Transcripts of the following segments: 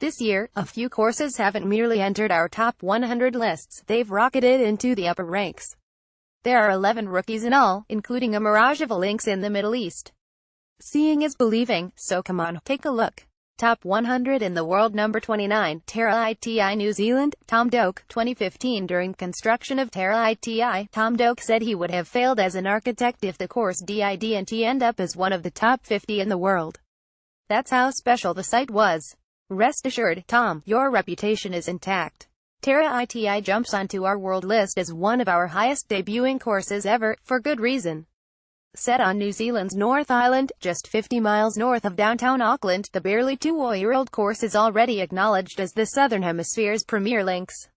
This year, a few courses haven't merely entered our top 100 lists, they've rocketed into the upper ranks. There are 11 rookies in all, including a mirage of a links in the Middle East. Seeing is believing, so come on, take a look. Top 100 in the world. Number 29, Terra Iti New Zealand, Tom Doak, 2015. During construction of Terra Iti, Tom Doak said he would have failed as an architect if the course didn't end up as one of the top 50 in the world. That's how special the site was. Rest assured, Tom, your reputation is intact. Terra Iti jumps onto our world list as one of our highest debuting courses ever, for good reason. Set on New Zealand's North Island, just 50 miles north of downtown Auckland, the barely 2-year-old course is already acknowledged as the Southern Hemisphere's premier links.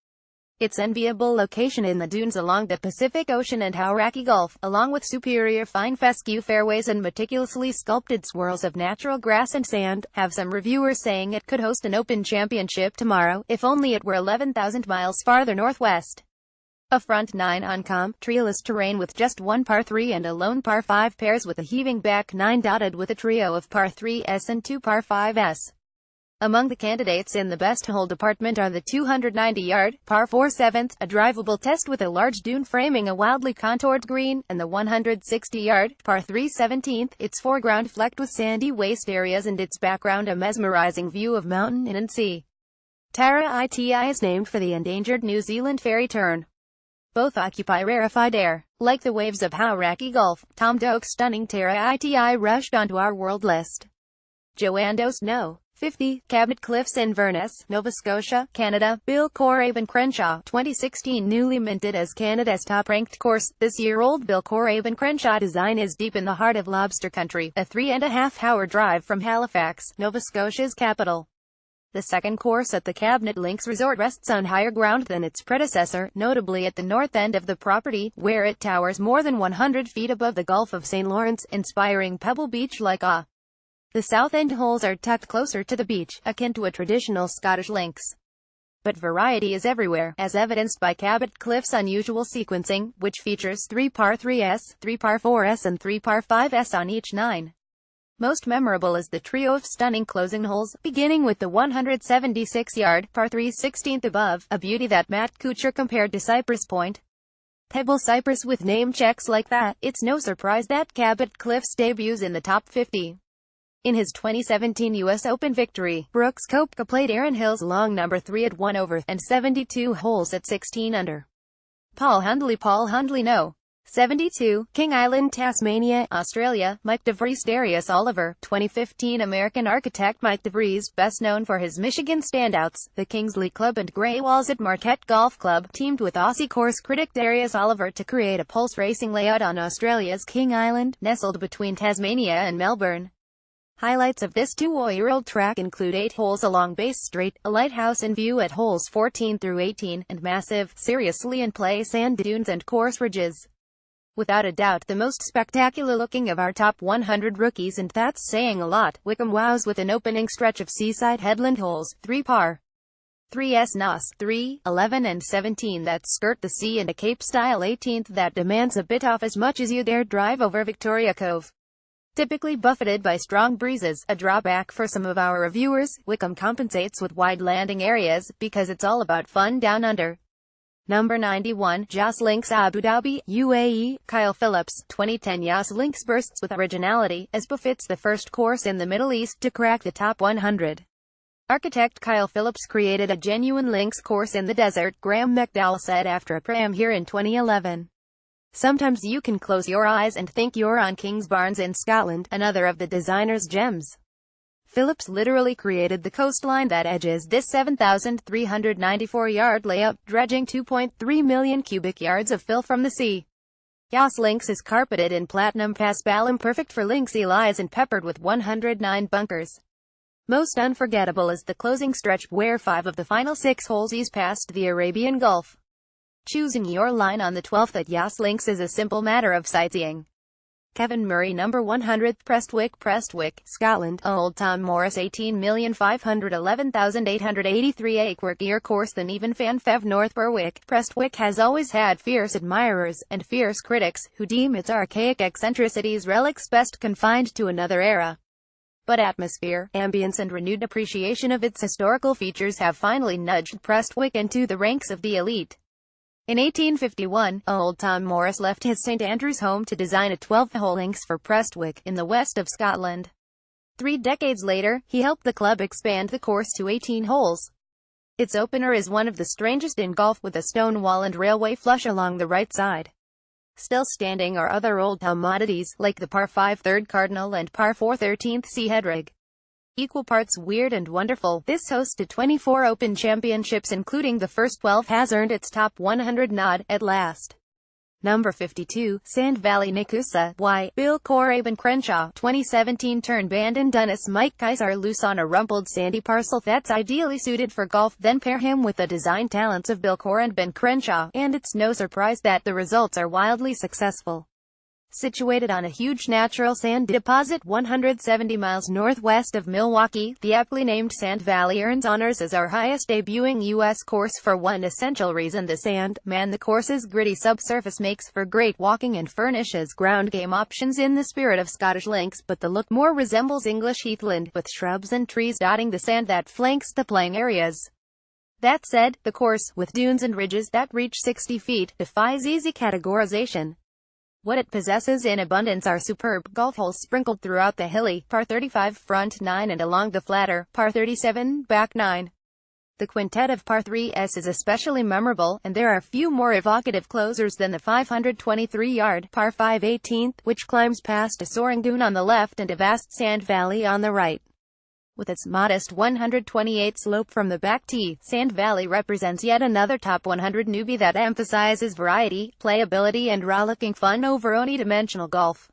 Its enviable location in the dunes along the Pacific Ocean and Hauraki Gulf, along with superior fine fescue fairways and meticulously sculpted swirls of natural grass and sand, have some reviewers saying it could host an Open Championship tomorrow, if only it were 11,000 miles farther northwest. A front 9 on treeless terrain with just one par 3 and a lone par 5 pairs with a heaving back 9 dotted with a trio of par 3s and 2 par 5s. Among the candidates in the best hole department are the 290-yard, par 4 7th, a drivable test with a large dune framing a wildly contoured green, and the 160-yard, par 3 17th, its foreground flecked with sandy waste areas and its background a mesmerizing view of mountain and sea. Terra Iti is named for the endangered New Zealand fairy tern. Both occupy rarefied air. Like the waves of Hauraki Gulf, Tom Doak's stunning Terra Iti rushed onto our world list. Joanne Dos No. 50, Cabinet Cliffs Inverness, Nova Scotia, Canada. Bill Coraven Crenshaw, 2016. Newly minted as Canada's top-ranked course, this year-old Bill Coraven Crenshaw design is deep in the heart of lobster country, a 3.5-hour drive from Halifax, Nova Scotia's capital. The second course at the Cabinet Links Resort rests on higher ground than its predecessor, notably at the north end of the property, where it towers more than 100 feet above the Gulf of St. Lawrence, inspiring Pebble Beach-like awe. The south end holes are tucked closer to the beach, akin to a traditional Scottish links. But variety is everywhere, as evidenced by Cabinet Cliff's unusual sequencing, which features 3 par 3s, 3 par 4s and 3 par 5s on each 9. Most memorable is the trio of stunning closing holes, beginning with the 176-yard, par 3 16th above, a beauty that Matt Kuchar compared to Cypress Point. Pebble Cypress. With name checks like that, it's no surprise that Cabinet Cliffs debuts in the top 50. In his 2017 U.S. Open victory, Brooks Koepka played Erin Hill's long number 3 at 1 over, and 72 holes at 16 under. Paul Hundley No. 72, King Island, Tasmania, Australia. Mike DeVries. Darius Oliver, 2015. American architect Mike DeVries, best known for his Michigan standouts, the Kingsley Club and Grey Walls at Marquette Golf Club, teamed with Aussie course critic Darius Oliver to create a pulse racing layout on Australia's King Island, nestled between Tasmania and Melbourne. Highlights of this 2-year-old track include 8 holes along Bass Strait, a lighthouse in view at holes 14 through 18, and massive, seriously in play sand dunes and course ridges. Without a doubt the most spectacular-looking of our top 100 rookies, and that's saying a lot. Wickham wows with an opening stretch of seaside headland holes, 3 par 3s NOS, 3, 11 and 17 that skirt the sea, and a Cape-style 18th that demands a bit off as much as you dare drive over Victoria Cove. Typically buffeted by strong breezes, a drawback for some of our reviewers, Wickham compensates with wide landing areas, because it's all about fun down under. Number 91, Yas Links Abu Dhabi, UAE. Kyle Phillips, 2010. Yas Links bursts with originality, as befits the first course in the Middle East to crack the top 100. Architect Kyle Phillips created a genuine links course in the desert, Graham McDowell said after a pram here in 2011. Sometimes you can close your eyes and think you're on Kingsbarns in Scotland, another of the designer's gems. Phillips literally created the coastline that edges this 7,394-yard layout, dredging 2.3 million cubic yards of fill from the sea. Yas Links is carpeted in platinum paspalum, perfect for linksy lies, and peppered with 109 bunkers. Most unforgettable is the closing stretch, where 5 of the final 6 holes ease past the Arabian Gulf. Choosing your line on the 12th at Yas Links is a simple matter of sightseeing. Kevin Murray. Number 100, Prestwick, Scotland. Old Tom Morris 18,511,883 acre course. The Niven Fan Fev North Berwick. Prestwick has always had fierce admirers, and fierce critics, who deem its archaic eccentricities relics best confined to another era. But atmosphere, ambience and renewed appreciation of its historical features have finally nudged Prestwick into the ranks of the elite. In 1851, old Tom Morris left his St Andrews home to design a 12-hole links for Prestwick, in the west of Scotland. 3 decades later, he helped the club expand the course to 18 holes. Its opener is one of the strangest in golf, with a stone wall and railway flush along the right side. Still standing are other old commodities, like the par 5 3rd Cardinal and par 4 13th Sea Headrig. Equal parts weird and wonderful, this host to 24 Open Championships including the first 12 has earned its top 100 nod, at last. Number 52, Sand Valley Nakusa. Why, Bill Coraben Crenshaw, 2017 Turn Bandon Dunnis Mike Kaiser loose on a rumpled sandy parcel that's ideally suited for golf, then pair him with the design talents of Bill Corr and Ben Crenshaw, and it's no surprise that the results are wildly successful. Situated on a huge natural sand deposit 170 miles northwest of Milwaukee, the aptly named Sand Valley earns honors as our highest debuting U.S. course for one essential reason: the sand. The course's gritty subsurface makes for great walking and furnishes ground game options in the spirit of Scottish links, but the look more resembles English heathland, with shrubs and trees dotting the sand that flanks the playing areas. That said, the course, with dunes and ridges that reach 60 feet, defies easy categorization. What it possesses in abundance are superb golf holes sprinkled throughout the hilly par 35 front 9 and along the flatter par 37 back 9. The quintet of par 3s is especially memorable, and there are few more evocative closers than the 523-yard par 5 18th, which climbs past a soaring dune on the left and a vast sand valley on the right. With its modest 128 slope from the back tee, Sand Valley represents yet another top 100 newbie that emphasizes variety, playability and rollicking fun over unidimensional golf.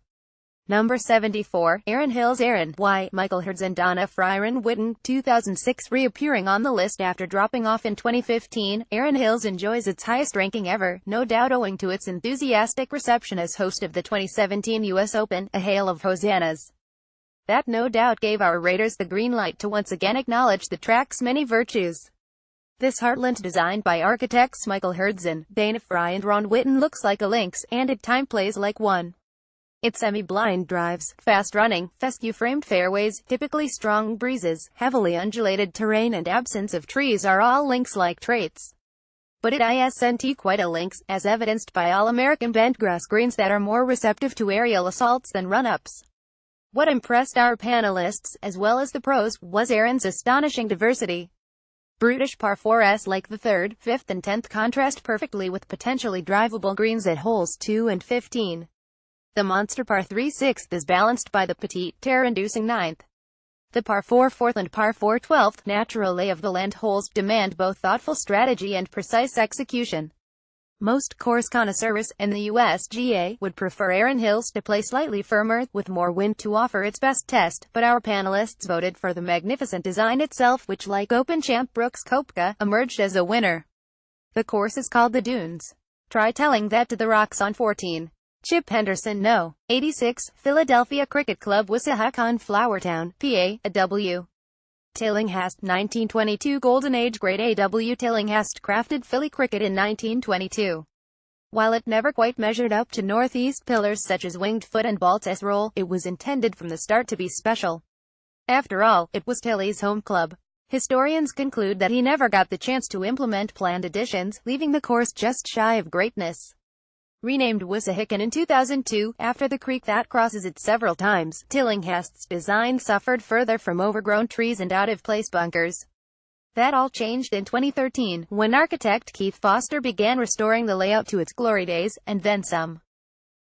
Number 74, Erin Hills. Erin, why, Michael Hurds and Donna Fryron Witten, 2006 reappearing on the list after dropping off in 2015, Erin Hills enjoys its highest ranking ever, no doubt owing to its enthusiastic reception as host of the 2017 U.S. Open, a hail of hosannas. That no doubt gave our raters the green light to once again acknowledge the track's many virtues. This heartland, designed by architects Michael Hurds and Dana Fry and Ron Witten, looks like a lynx, and at time plays like one. Its semi-blind drives, fast-running, fescue-framed fairways, typically strong breezes, heavily undulated terrain and absence of trees are all lynx-like traits. But it isn't quite a lynx, as evidenced by all-American bentgrass greens that are more receptive to aerial assaults than run-ups. What impressed our panelists, as well as the pros, was Erin's astonishing diversity. Brutish par 4s like the 3rd, 5th and 10th contrast perfectly with potentially drivable greens at holes 2 and 15. The monster par 3 6th is balanced by the petite, terror-inducing 9th. The par 4 4th and par 4 12th natural lay of the land holes demand both thoughtful strategy and precise execution. Most course connoisseurs, and the USGA, would prefer Erin Hills to play slightly firmer, with more wind to offer its best test, but our panelists voted for the magnificent design itself, which, like Open champ Brooks Koepka, emerged as a winner. The course is called the Dunes. Try telling that to the rocks on 14. Chip Henderson. No. 86, Philadelphia Cricket Club Wissahickon Flowertown, PA, AW. Tillinghast, 1922 Golden Age Grade A.W. Tillinghast crafted Philly cricket in 1922. While it never quite measured up to Northeast pillars such as Winged Foot and Baltus Roll, it was intended from the start to be special. After all, it was Tilly's home club. Historians conclude that he never got the chance to implement planned additions, leaving the course just shy of greatness. Renamed Wissahickon in 2002, after the creek that crosses it several times, Tillinghast's design suffered further from overgrown trees and out-of-place bunkers. That all changed in 2013, when architect Keith Foster began restoring the layout to its glory days, and then some.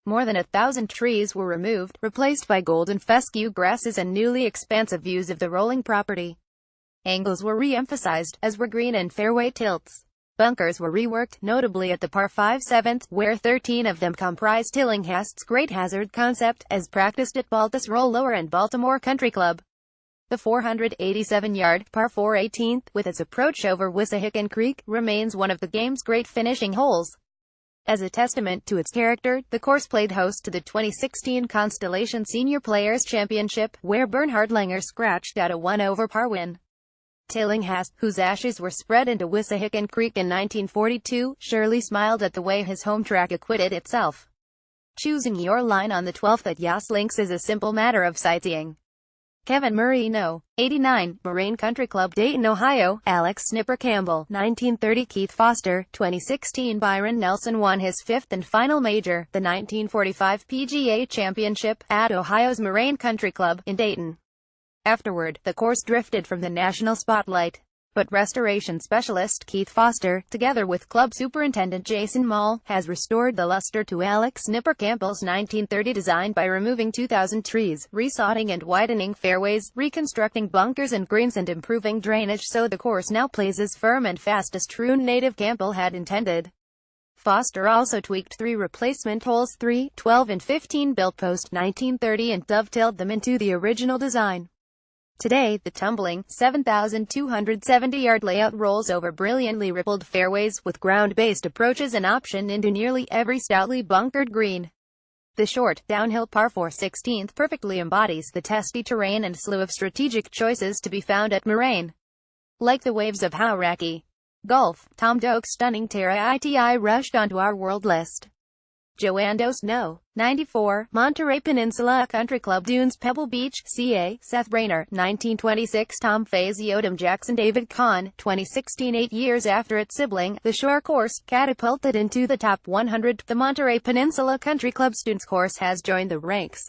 More than 1,000 trees were removed, replaced by golden fescue grasses and newly expansive views of the rolling property. Angles were re-emphasized, as were green and fairway tilts. Bunkers were reworked, notably at the par 5 7th, where 13 of them comprise Tillinghast's Great Hazard concept, as practiced at Baltus Roll Lower and Baltimore Country Club. The 487-yard, par 4 18th, with its approach over Wissahickon Creek, remains one of the game's great finishing holes. As a testament to its character, the course played host to the 2016 Constellation Senior Players Championship, where Bernhard Langer scratched out a 1-over-par win. Tillinghast, whose ashes were spread into Wissahickon Creek in 1942, surely smiled at the way his home track acquitted itself. Choosing your line on the 12th at Yas Links is a simple matter of sightseeing. Kevin Marino, 89, Moraine Country Club, Dayton, Ohio. Alex Snipper Campbell, 1930. Keith Foster, 2016. Byron Nelson won his fifth and final major, the 1945 PGA Championship, at Ohio's Moraine Country Club, in Dayton. Afterward, the course drifted from the national spotlight. But restoration specialist Keith Foster, together with club superintendent Jason Mall, has restored the luster to Alex Snipper Campbell's 1930 design by removing 2,000 trees, resodding and widening fairways, reconstructing bunkers and greens and improving drainage so the course now plays as firm and fast as true native Campbell had intended. Foster also tweaked 3 replacement holes 3, 12 and 15 built post 1930 and dovetailed them into the original design. Today, the tumbling, 7,270-yard layout rolls over brilliantly rippled fairways, with ground-based approaches an option into nearly every stoutly bunkered green. The short, downhill par 4 16th perfectly embodies the testy terrain and slew of strategic choices to be found at Moraine. Like the waves of Hauraki Gulf, Tom Doak's stunning Terra Iti rushed onto our world list. Joanne Dos No, 94, Monterey Peninsula Country Club, Dunes, Pebble Beach, CA. Seth Rayner, 1926. Tom Fazio, Tim Jackson, David Kahn, 2016. 8 years after its sibling, the Shore Course, catapulted into the top 100, the Monterey Peninsula Country Club's Dunes course has joined the ranks.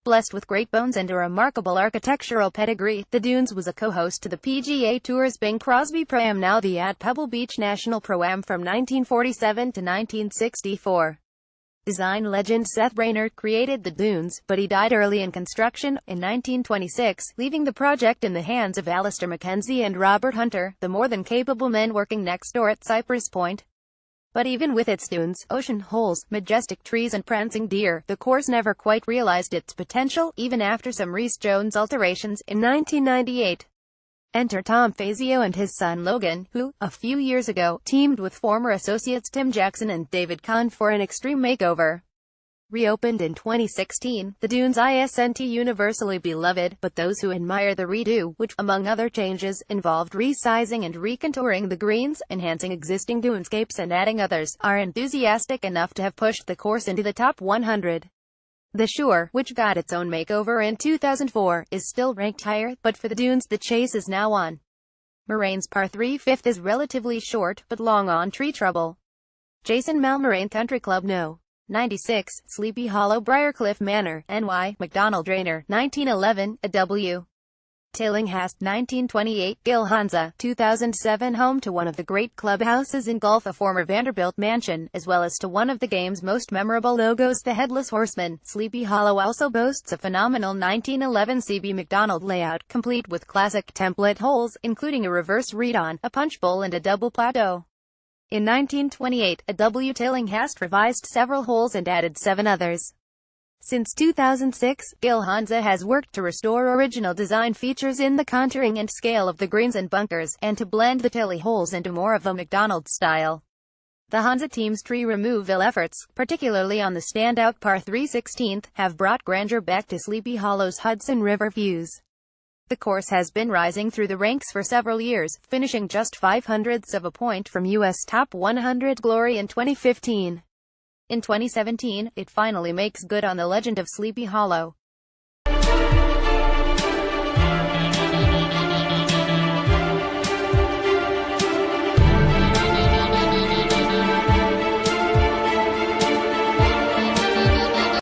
Blessed with great bones and a remarkable architectural pedigree, the Dunes was a co-host to the PGA Tour's Bing Crosby Pro-Am, now the at Pebble Beach National Pro-Am, from 1947 to 1964. Design legend Seth Rayner created the Dunes, but he died early in construction, in 1926, leaving the project in the hands of Alistair Mackenzie and Robert Hunter, the more than capable men working next door at Cypress Point. But even with its dunes, ocean holes, majestic trees and prancing deer, the course never quite realized its potential, even after some Rees Jones alterations, in 1998. Enter Tom Fazio and his son Logan, who, a few years ago, teamed with former associates Tim Jackson and David Kahn for an extreme makeover. Reopened in 2016, the Dunes isn't universally beloved, but those who admire the redo, which, among other changes, involved resizing and recontouring the greens, enhancing existing dunescapes and adding others, are enthusiastic enough to have pushed the course into the top 100. The Shore, which got its own makeover in 2004, is still ranked higher, but for the Dunes the chase is now on. Moraine's par 3 5th is relatively short, but long on tree trouble. Jason Mall, Moraine Country Club, No. 96, Sleepy Hollow, Briarcliff Manor, NY, McDonald Rainer, 1911, a W. Tillinghast, 1928, Gil Hansa, 2007, home to one of the great clubhouses in Gulf, a former Vanderbilt mansion, as well as to one of the game's most memorable logos, the Headless Horseman. Sleepy Hollow also boasts a phenomenal 1911 CB Macdonald layout, complete with classic template holes, including a reverse read-on, a punch bowl and a double plateau. In 1928, a W. Tillinghast revised several holes and added 7 others. Since 2006, Gil Hansa has worked to restore original design features in the contouring and scale of the greens and bunkers, and to blend the Tilly holes into more of a McDonald style. The Hansa team's tree removal efforts, particularly on the standout par 3 16th, have brought grandeur back to Sleepy Hollow's Hudson River views. The course has been rising through the ranks for several years, finishing just 0.05 of a point from U.S. Top 100 glory in 2015. In 2017, it finally makes good on the legend of Sleepy Hollow.